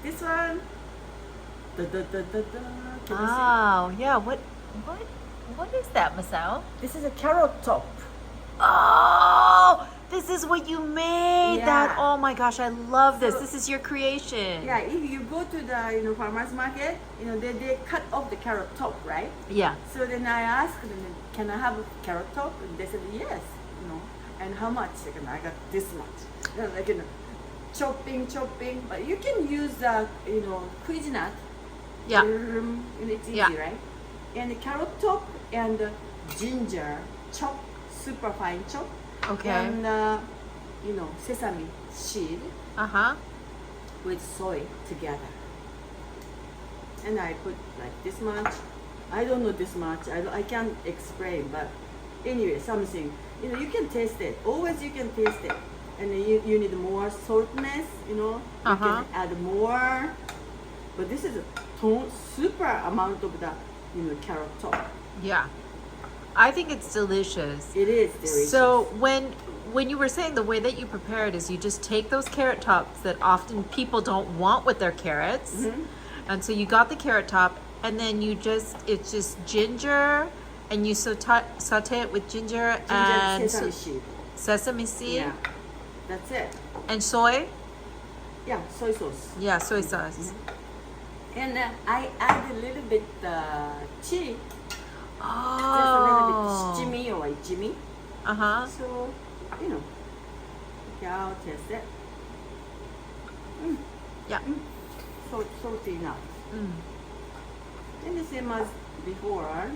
this one. Da, da, da, da, da. Can you see? Oh, yeah. What is that, Masayo? This is a carrot top. Oh, this is what you made. Yeah. That. Oh my gosh, I love this. So- This is your creation. Yeah, if you go to the farmers market, they cut off the carrot top, right? Yeah. So then I asked them, can I have a carrot top? And they said yes. And how much? I got this much. Chopping. But you can use Cuisinart. Yeah. It's easy, Yeah. right? And the carrot top and the ginger chop, super fine chop. Okay. And sesame seed Uh-huh. with soy together. And I put like this much. I don't know this much. I can't explain, but anyway, something. You can taste it. Always you can taste it. And then you need more saltness, you Uh-huh. can add more. But this is a super amount of the, carrot top. Yeah. I think it's delicious. It is delicious. So when you were saying the way that you prepare it is you just take those carrot tops that often people don't want with their carrots. Mhm. And so you got the carrot top and then it's just ginger and you saute it with ginger and sesame seed. sesame seed Yeah, that's it. and soy. Yeah, soy sauce. Yeah, soy sauce. And I add a little bit chili. Just a little bit Oh. shijimi or ichimi. Uh-huh. So, okay, I'll taste it. Yeah. Salty enough. Mm. And the same as before.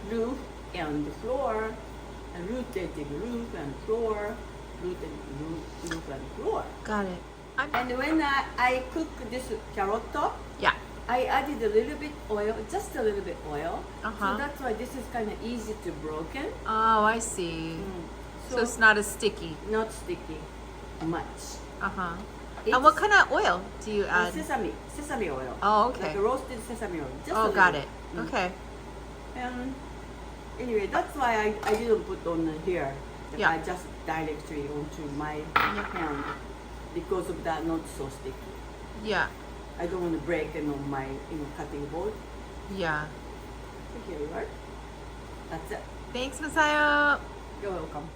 Roof and the floor. And rotating roof and floor. Roof and floor. Got it. And when I cook this carrot top, Yeah. I added a little bit oil, just a little bit oil. Uh-huh. So that's why this is kind of easy to broken. Oh, I see. So it's not as sticky. Not sticky much. Uh-huh. It's And what kind of oil do you add? sesame oil. Oh, Like okay. a roasted sesame oil. Just a Oh, little. got it. Mm. Okay. And anyway, that's why I didn't put on here. Yeah. I just directly onto my hand because of that not so sticky. Yeah. I don't want to break on my cutting board. Yeah. So here you are. That's it. Thanks, Masayo. You're welcome.